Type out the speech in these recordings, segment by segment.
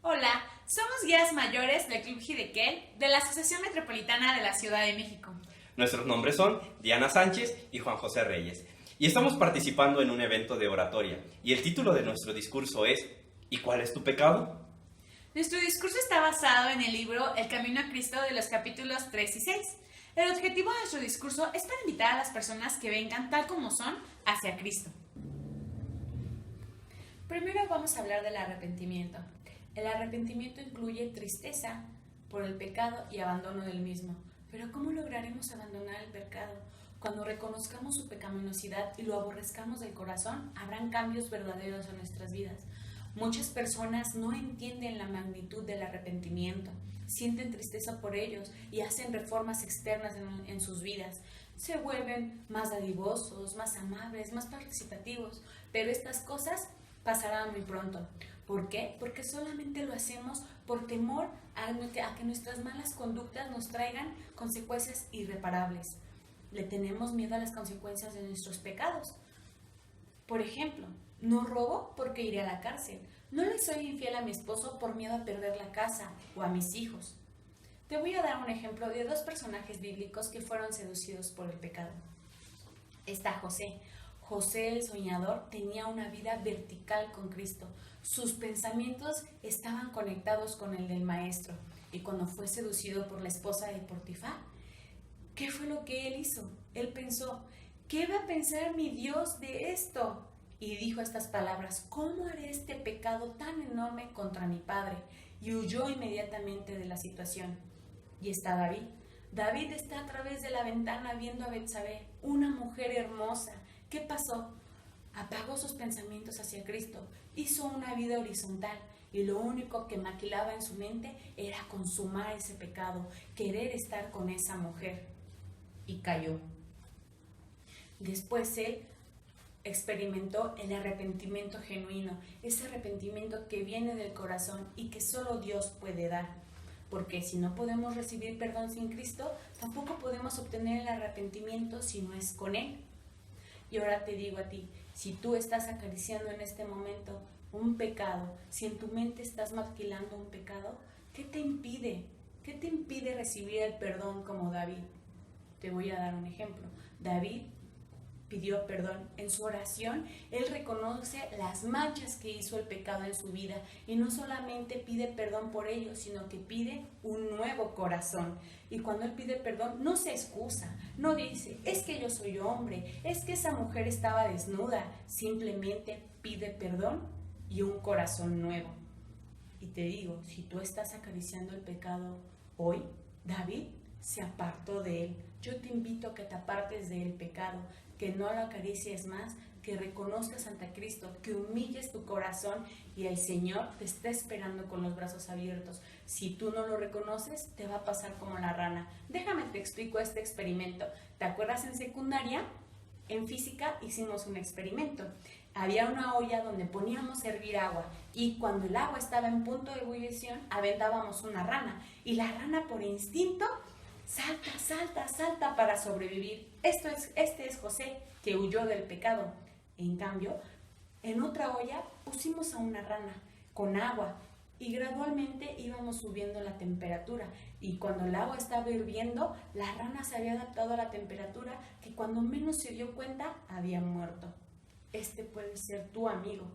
Hola, somos guías mayores del Club Hidekel de la Asociación Metropolitana de la Ciudad de México. Nuestros nombres son Diana Sánchez y Juan José Reyes. Y estamos participando en un evento de oratoria. Y el título de nuestro discurso es ¿Y cuál es tu pecado? Nuestro discurso está basado en el libro El Camino a Cristo de los capítulos 3 y 6. El objetivo de nuestro discurso es para invitar a las personas que vengan tal como son hacia Cristo. Primero vamos a hablar del arrepentimiento. El arrepentimiento incluye tristeza por el pecado y abandono del mismo. Pero ¿cómo lograremos abandonar el pecado? Cuando reconozcamos su pecaminosidad y lo aborrezcamos del corazón, habrán cambios verdaderos en nuestras vidas. Muchas personas no entienden la magnitud del arrepentimiento, sienten tristeza por ellos y hacen reformas externas en sus vidas. Se vuelven más dadivosos, más amables, más participativos, pero estas cosas pasarán muy pronto. ¿Por qué? Porque solamente lo hacemos por temor a que nuestras malas conductas nos traigan consecuencias irreparables. Le tenemos miedo a las consecuencias de nuestros pecados. Por ejemplo, no robo porque iré a la cárcel. No le soy infiel a mi esposo por miedo a perder la casa o a mis hijos. Te voy a dar un ejemplo de dos personajes bíblicos que fueron seducidos por el pecado. Está José. José el soñador tenía una vida vertical con Cristo. Sus pensamientos estaban conectados con el del maestro. Y cuando fue seducido por la esposa de Potifar, ¿qué fue lo que él hizo? Él pensó, ¿qué va a pensar mi Dios de esto? Y dijo estas palabras, ¿cómo haré este pecado tan enorme contra mi padre? Y huyó inmediatamente de la situación. Y está David. David está a través de la ventana viendo a Betsabé, una mujer hermosa. ¿Qué pasó? Apagó sus pensamientos hacia Cristo, hizo una vida horizontal y lo único que maquilaba en su mente era consumar ese pecado, querer estar con esa mujer. Y cayó. Después él experimentó el arrepentimiento genuino, ese arrepentimiento que viene del corazón y que solo Dios puede dar. Porque si no podemos recibir perdón sin Cristo, tampoco podemos obtener el arrepentimiento si no es con Él. Y ahora te digo a ti, si tú estás acariciando en este momento un pecado, si en tu mente estás maquilando un pecado, ¿qué te impide? ¿Qué te impide recibir el perdón como David? Te voy a dar un ejemplo. David pidió perdón. En su oración, él reconoce las manchas que hizo el pecado en su vida y no solamente pide perdón por ello, sino que pide un nuevo corazón. Y cuando él pide perdón, no se excusa, no dice, es que yo soy hombre, es que esa mujer estaba desnuda, simplemente pide perdón y un corazón nuevo. Y te digo, si tú estás acariciando el pecado hoy, David se apartó de él. Yo te invito a que te apartes del pecado, que no lo acaricies más, que reconozcas ante Cristo, que humilles tu corazón y el Señor te está esperando con los brazos abiertos. Si tú no lo reconoces, te va a pasar como la rana. Déjame te explico este experimento. ¿Te acuerdas en secundaria? En física hicimos un experimento. Había una olla donde poníamos a hervir agua y cuando el agua estaba en punto de ebullición, aventábamos una rana y la rana por instinto salta, salta, salta para sobrevivir. Este es José, que huyó del pecado. En cambio, en otra olla pusimos a una rana con agua y gradualmente íbamos subiendo la temperatura. Y cuando el agua estaba hirviendo, la rana se había adaptado a la temperatura que cuando menos se dio cuenta, había muerto. Este puede ser tu amigo.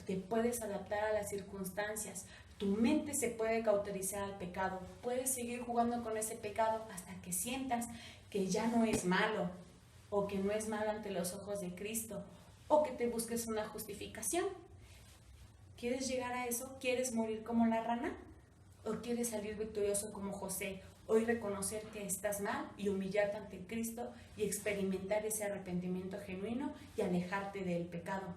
Te puedes adaptar a las circunstancias. Tu mente se puede cauterizar al pecado. Puedes seguir jugando con ese pecado hasta que sientas que ya no es malo, o que no es malo ante los ojos de Cristo, o que te busques una justificación. ¿Quieres llegar a eso? ¿Quieres morir como la rana? ¿O quieres salir victorioso como José? Hoy reconocer que estás mal y humillarte ante Cristo y experimentar ese arrepentimiento genuino y alejarte del pecado.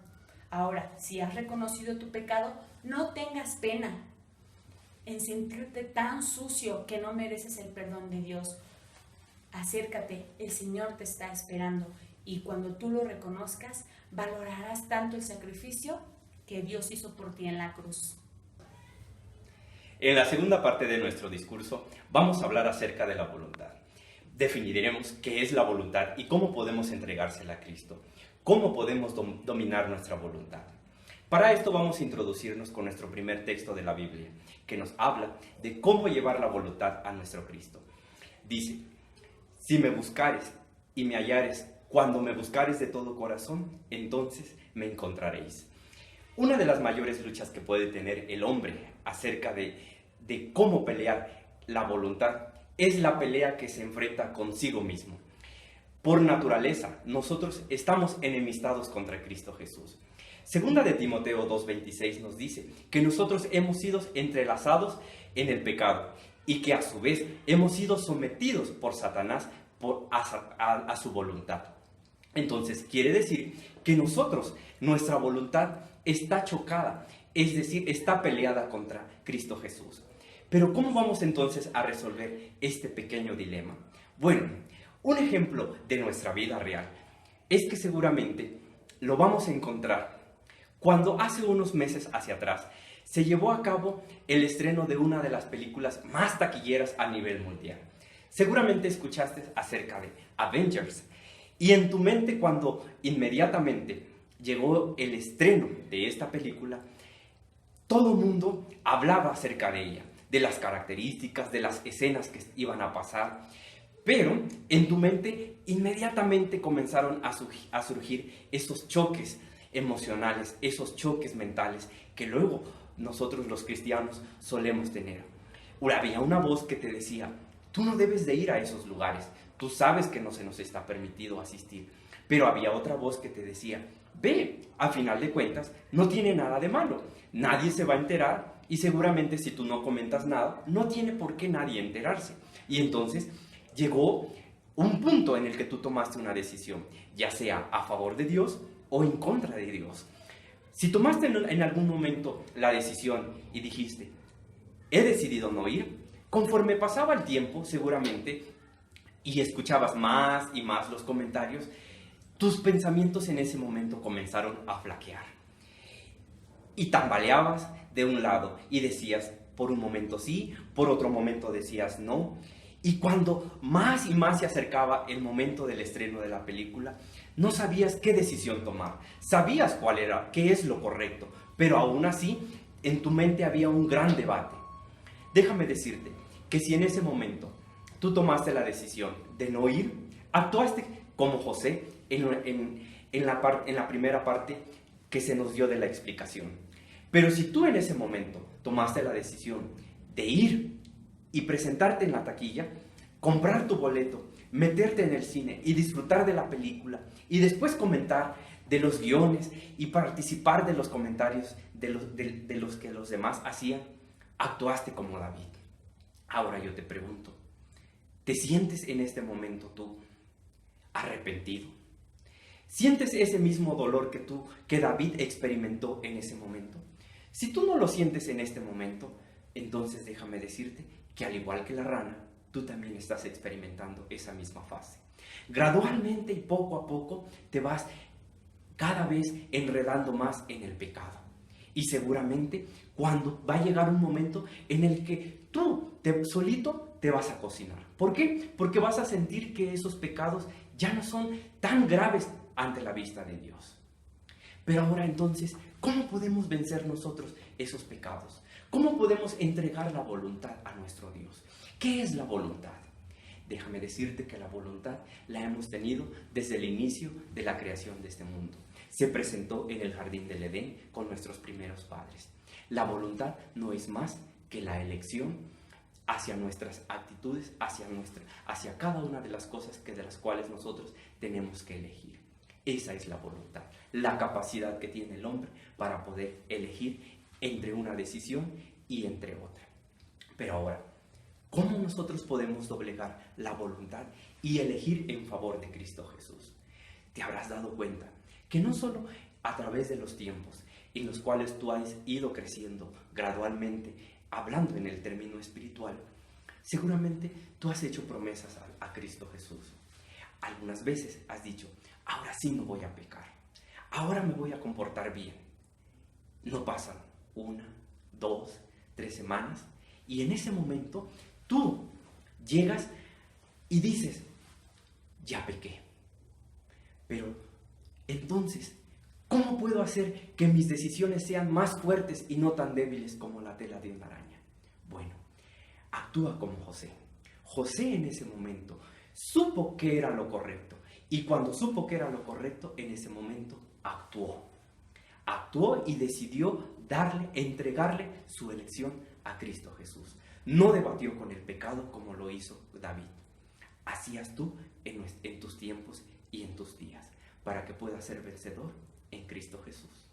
Ahora, si has reconocido tu pecado, no tengas pena en sentirte tan sucio que no mereces el perdón de Dios. Acércate, el Señor te está esperando y cuando tú lo reconozcas, valorarás tanto el sacrificio que Dios hizo por ti en la cruz. En la segunda parte de nuestro discurso vamos a hablar acerca de la voluntad. Definiremos qué es la voluntad y cómo podemos entregársela a Cristo. Cómo podemos dominar nuestra voluntad. Para esto vamos a introducirnos con nuestro primer texto de la Biblia, que nos habla de cómo llevar la voluntad a nuestro Cristo. Dice: si me buscares y me hallares, cuando me buscares de todo corazón, entonces me encontraréis. Una de las mayores luchas que puede tener el hombre acerca de cómo pelear la voluntad es la pelea que se enfrenta consigo mismo. Por naturaleza, nosotros estamos enemistados contra Cristo Jesús. Segunda de Timoteo 2:26 nos dice que nosotros hemos sido entrelazados en el pecado y que a su vez hemos sido sometidos por Satanás a su voluntad. Entonces quiere decir que nuestra voluntad está chocada, es decir, está peleada contra Cristo Jesús. Pero ¿cómo vamos entonces a resolver este pequeño dilema? Bueno, un ejemplo de nuestra vida real es que seguramente lo vamos a encontrar cuando hace unos meses hacia atrás se llevó a cabo el estreno de una de las películas más taquilleras a nivel mundial. Seguramente escuchaste acerca de Avengers, y en tu mente, cuando inmediatamente llegó el estreno de esta película, todo el mundo hablaba acerca de ella, de las características, de las escenas que iban a pasar, pero en tu mente inmediatamente comenzaron a surgir esos choques emocionales, esos choques mentales que luego nosotros los cristianos solemos tener. Había una voz que te decía: tú no debes de ir a esos lugares, tú sabes que no se nos está permitido asistir. Pero había otra voz que te decía: ve, a final de cuentas no tiene nada de malo, nadie se va a enterar y seguramente si tú no comentas nada, no tiene por qué nadie enterarse. Y entonces llegó un punto en el que tú tomaste una decisión, ya sea a favor de Dios o en contra de Dios. Si tomaste en algún momento la decisión y dijiste: he decidido no ir, conforme pasaba el tiempo seguramente y escuchabas más y más los comentarios, tus pensamientos en ese momento comenzaron a flaquear. Y tambaleabas de un lado y decías por un momento sí, por otro momento decías no. Y cuando más y más se acercaba el momento del estreno de la película, no sabías qué decisión tomar. Sabías cuál era, qué es lo correcto, pero aún así en tu mente había un gran debate. Déjame decirte que si en ese momento tú tomaste la decisión de no ir, actuaste como José en la primera parte que se nos dio de la explicación. Pero si tú en ese momento tomaste la decisión de ir y presentarte en la taquilla, comprar tu boleto, meterte en el cine y disfrutar de la película y después comentar de los guiones y participar de los comentarios de los que los demás hacían, actuaste como David. Ahora yo te pregunto, ¿te sientes en este momento tú arrepentido? ¿Sientes ese mismo dolor que David experimentó en ese momento? Si tú no lo sientes en este momento, entonces déjame decirte que al igual que la rana, tú también estás experimentando esa misma fase. Gradualmente y poco a poco te vas cada vez enredando más en el pecado. Y seguramente cuando va a llegar un momento en el que tú solito te vas a cocinar. ¿Por qué? Porque vas a sentir que esos pecados ya no son tan graves ante la vista de Dios. Pero ahora entonces, ¿cómo podemos vencer nosotros esos pecados? ¿Cómo podemos entregar la voluntad a nuestro Dios? ¿Qué es la voluntad? Déjame decirte que la voluntad la hemos tenido desde el inicio de la creación de este mundo. Se presentó en el jardín del Edén con nuestros primeros padres. La voluntad no es más que la elección hacia nuestras actitudes, hacia cada una de las cosas de las cuales nosotros tenemos que elegir. Esa es la voluntad, la capacidad que tiene el hombre para poder elegir entre una decisión y entre otra. Pero ahora, ¿cómo nosotros podemos doblegar la voluntad y elegir en favor de Cristo Jesús? Te habrás dado cuenta que no solo a través de los tiempos en los cuales tú has ido creciendo gradualmente, hablando en el término espiritual, seguramente tú has hecho promesas a Cristo Jesús. Algunas veces has dicho: ahora sí no voy a pecar, ahora me voy a comportar bien. No pasan 1, 2, 3 semanas y en ese momento tú llegas y dices: ya pequé. Pero entonces, ¿Cómo puedo hacer que mis decisiones sean más fuertes y no tan débiles como la tela de una araña? Bueno, actúa como José. José en ese momento supo que era lo correcto. Y cuando supo que era lo correcto, en ese momento actuó. Actuó y decidió entregarle su elección a Cristo Jesús. No debatió con el pecado como lo hizo David. Así haz tú en tus tiempos y en tus días, para que puedas ser vencedor en Cristo Jesús.